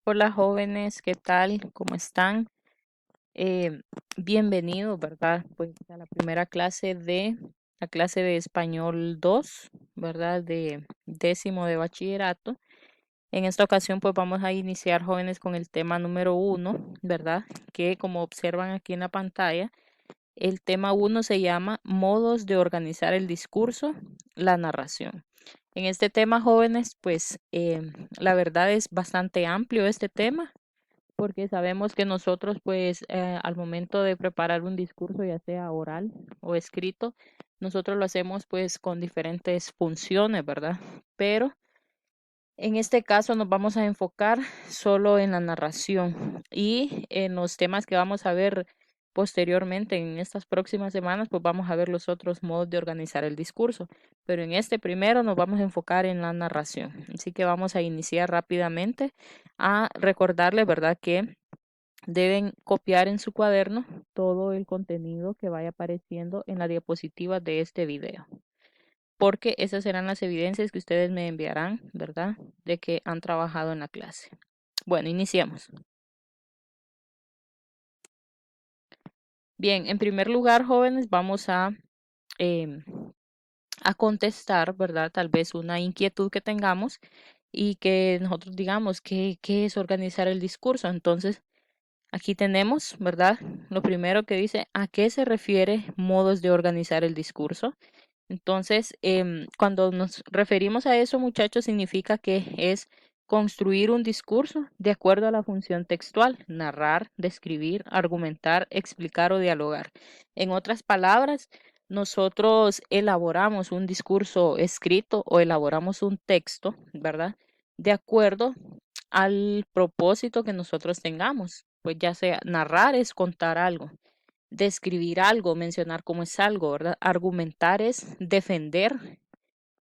Hola jóvenes, ¿qué tal? ¿Cómo están? Bienvenidos, ¿verdad? Pues a la primera clase de la clase de español 2, ¿verdad? De décimo de bachillerato. En esta ocasión, pues vamos a iniciar jóvenes con el tema número 1, ¿verdad? Que como observan aquí en la pantalla, el tema 1 se llama modos de organizar el discurso, la narración. En este tema, jóvenes, pues la verdad es bastante amplio este tema porque sabemos que nosotros, pues, al momento de preparar un discurso, ya sea oral o escrito, nosotros lo hacemos, pues, con diferentes funciones, ¿verdad? Pero en este caso nos vamos a enfocar solo en la narración y en los temas que vamos a ver posteriormente en estas próximas semanas, pues vamos a ver los otros modos de organizar el discurso. Pero en este primero nos vamos a enfocar en la narración. Así que vamos a iniciar rápidamente a recordarles, ¿verdad? Que deben copiar en su cuaderno todo el contenido que vaya apareciendo en la diapositiva de este video, porque esas serán las evidencias que ustedes me enviarán, ¿verdad? De que han trabajado en la clase. Bueno, iniciemos. Bien, en primer lugar, jóvenes, vamos em, a contestar, ¿verdad? Tal vez una inquietud que tengamos y que nosotros digamos qué es organizar el discurso. Entonces, aquí tenemos, ¿verdad? Lo primero que dice, ¿a qué se refiere modos de organizar el discurso? Entonces, cuando nos referimos a eso, muchachos, significa que es construir un discurso de acuerdo a la función textual, narrar, describir, argumentar, explicar o dialogar. En otras palabras, nosotros elaboramos un discurso escrito o elaboramos un texto, ¿verdad? De acuerdo al propósito que nosotros tengamos. Pues ya sea narrar es contar algo, describir algo, mencionar cómo es algo, ¿verdad? Argumentar es defender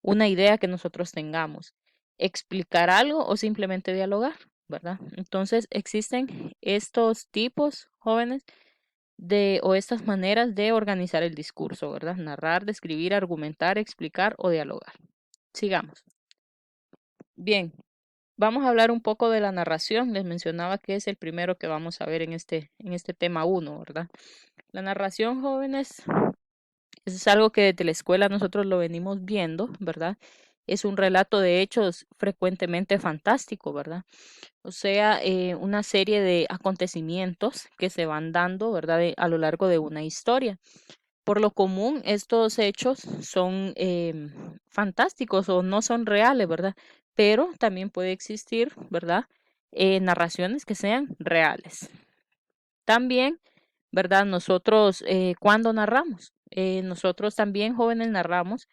una idea que nosotros tengamos, explicar algo o simplemente dialogar, ¿verdad? Entonces existen estos tipos jóvenes de o estas maneras de organizar el discurso, ¿verdad? Narrar, describir, argumentar, explicar o dialogar. Sigamos. Bien, vamos a hablar un poco de la narración. Les mencionaba que es el primero que vamos a ver en este tema uno, ¿verdad? La narración, jóvenes, eso es algo que desde la escuela nosotros lo venimos viendo, ¿verdad? Es un relato de hechos frecuentemente fantástico, ¿verdad? O sea, una serie de acontecimientos que se van dando, ¿verdad? A lo largo de una historia. Por lo común, estos hechos son fantásticos o no son reales, ¿verdad? Pero también puede existir, ¿verdad? Narraciones que sean reales. También, ¿verdad? Nosotros, cuando narramos, nosotros también jóvenes narramos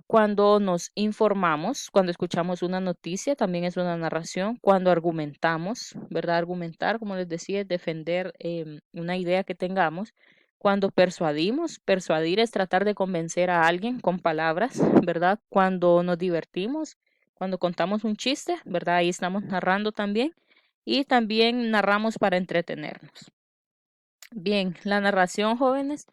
cuando nos informamos, cuando escuchamos una noticia, también es una narración. Cuando argumentamos, ¿verdad? Argumentar, como les decía, es defender una idea que tengamos. Cuando persuadimos, persuadir es tratar de convencer a alguien con palabras, ¿verdad? Cuando nos divertimos, cuando contamos un chiste, ¿verdad? Ahí estamos narrando también. Y también narramos para entretenernos. Bien, la narración, jóvenes,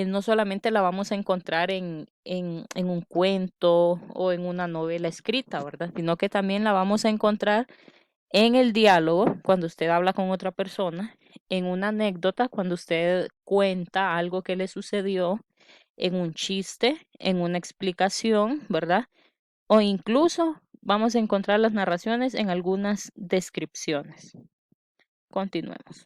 no solamente la vamos a encontrar en un cuento o en una novela escrita, ¿verdad? Sino que también la vamos a encontrar en el diálogo, cuando usted habla con otra persona, en una anécdota, cuando usted cuenta algo que le sucedió, en un chiste, en una explicación, ¿verdad? O incluso vamos a encontrar las narraciones en algunas descripciones. Continuemos.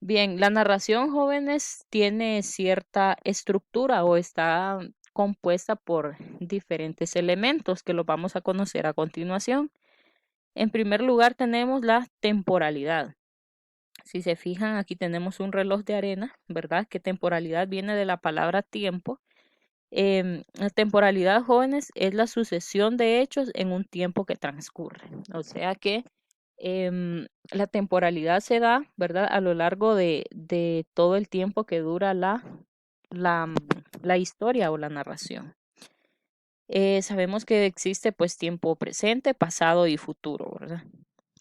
Bien, la narración, jóvenes, tiene cierta estructura o está compuesta por diferentes elementos que los vamos a conocer a continuación. En primer lugar, tenemos la temporalidad. Si se fijan, aquí tenemos un reloj de arena, ¿verdad? Que temporalidad viene de la palabra tiempo. La temporalidad, jóvenes, es la sucesión de hechos en un tiempo que transcurre. O sea que la temporalidad se da, ¿verdad? A lo largo de todo el tiempo que dura la, mm, la historia o la narración. Sabemos que existe pues tiempo presente, pasado y futuro, ¿verdad?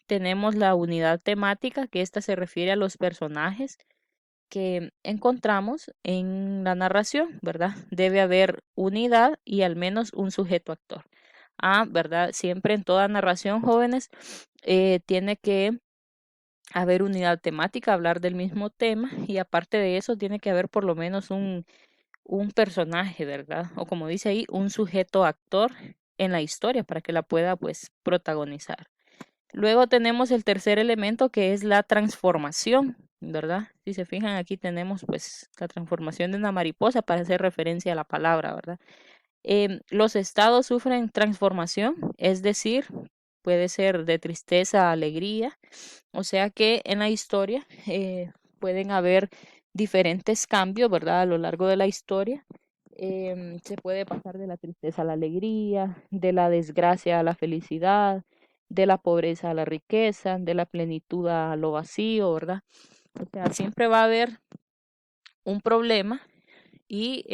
Tenemos la unidad temática, que esta se refiere a los personajes que encontramos en la narración, ¿verdad? Debe haber unidad y al menos un sujeto actor. ¿verdad? Siempre en toda narración, jóvenes, tiene que haber unidad temática, hablar del mismo tema y aparte de eso tiene que haber por lo menos un personaje, ¿verdad? O como dice ahí, un sujeto actor en la historia para que la pueda pues protagonizar. Luego tenemos el tercer elemento que es la transformación, ¿verdad? Si se fijan aquí tenemos pues la transformación de una mariposa para hacer referencia a la palabra, ¿verdad? Los estados sufren transformación, es decir, puede ser de tristeza a alegría, o sea que en la historia pueden haber diferentes cambios, ¿verdad? A lo largo de la historia. Se puede pasar de la tristeza a la alegría, de la desgracia a la felicidad, de la pobreza a la riqueza, de la plenitud a lo vacío, ¿verdad? O sea, siempre va a haber un problema y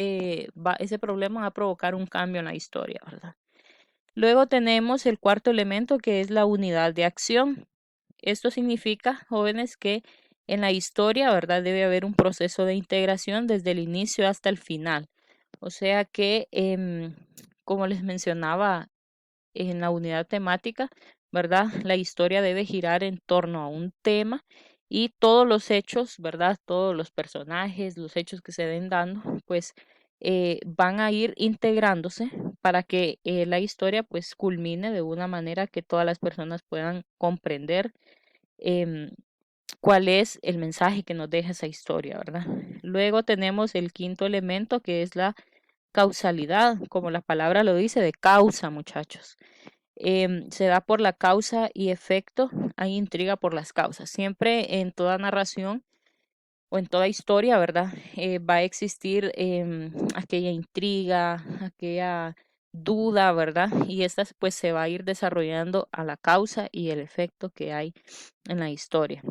ese problema va a provocar un cambio en la historia, ¿verdad? Luego tenemos el cuarto elemento que es la unidad de acción. Esto significa, jóvenes, que en la historia, ¿verdad? Debe haber un proceso de integración desde el inicio hasta el final. O sea que, como les mencionaba en la unidad temática, ¿verdad? La historia debe girar en torno a un tema y todos los hechos, ¿verdad? Todos los personajes, los hechos que se den dando, pues van a ir integrándose para que la historia pues culmine de una manera que todas las personas puedan comprender em, cuál es el mensaje que nos deja esa historia, ¿verdad? Luego tenemos el quinto elemento que es la causalidad, como la palabra lo dice, de causa, muchachos. Se da por la causa y efecto, hay intriga por las causas. Siempre en toda narración o en toda historia, ¿verdad? Va a existir aquella intriga, aquella duda, ¿verdad? Y esta pues se va a ir desarrollando a la causa y el efecto que hay en la historia.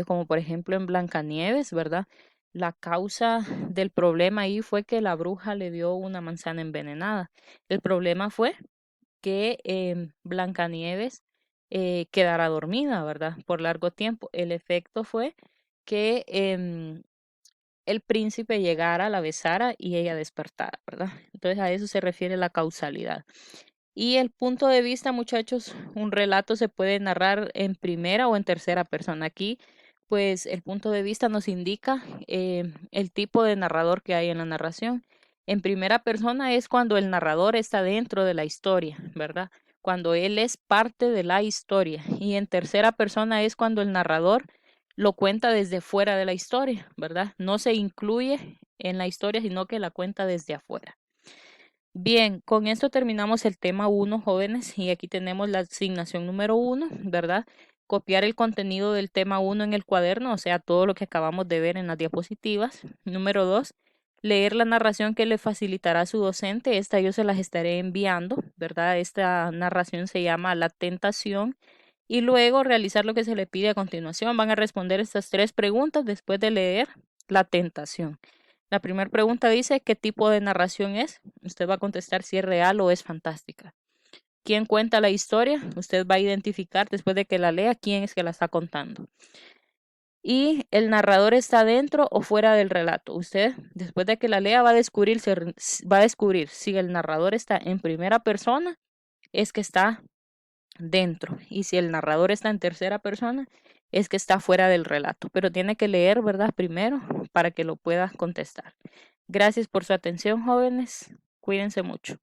Como por ejemplo en Blancanieves, ¿verdad? La causa del problema ahí fue que la bruja le dio una manzana envenenada. El problema fue que Blancanieves quedara dormida, ¿verdad? Por largo tiempo. El efecto fue que el príncipe llegara, la besara y ella despertara, ¿verdad? Entonces a eso se refiere la causalidad. Y el punto de vista, muchachos, un relato se puede narrar en primera o en tercera persona. Aquí, pues el punto de vista nos indica el tipo de narrador que hay en la narración. En primera persona es cuando el narrador está dentro de la historia, ¿verdad? Cuando él es parte de la historia. Y en tercera persona es cuando el narrador lo cuenta desde fuera de la historia, ¿verdad? No se incluye en la historia, sino que la cuenta desde afuera. Bien, con esto terminamos el tema uno, jóvenes, y aquí tenemos la asignación número uno, ¿verdad? Copiar el contenido del tema uno en el cuaderno, o sea, todo lo que acabamos de ver en las diapositivas. Número 2, leer la narración que le facilitará a su docente. Esta yo se las estaré enviando, ¿verdad? Esta narración se llama La Tentación. Y luego realizar lo que se le pide a continuación. Van a responder estas tres preguntas después de leer La Tentación. La primera pregunta dice, ¿qué tipo de narración es? Usted va a contestar si es real o es fantástica. ¿Quién cuenta la historia? Usted va a identificar después de que la lea quién es que la está contando. Y el narrador está dentro o fuera del relato. Usted, después de que la lea, va a descubrir si el narrador está en primera persona, es que está dentro. Y si el narrador está en tercera persona, es que está fuera del relato. Pero tiene que leer, ¿verdad? Primero para que lo pueda contestar. Gracias por su atención, jóvenes. Cuídense mucho.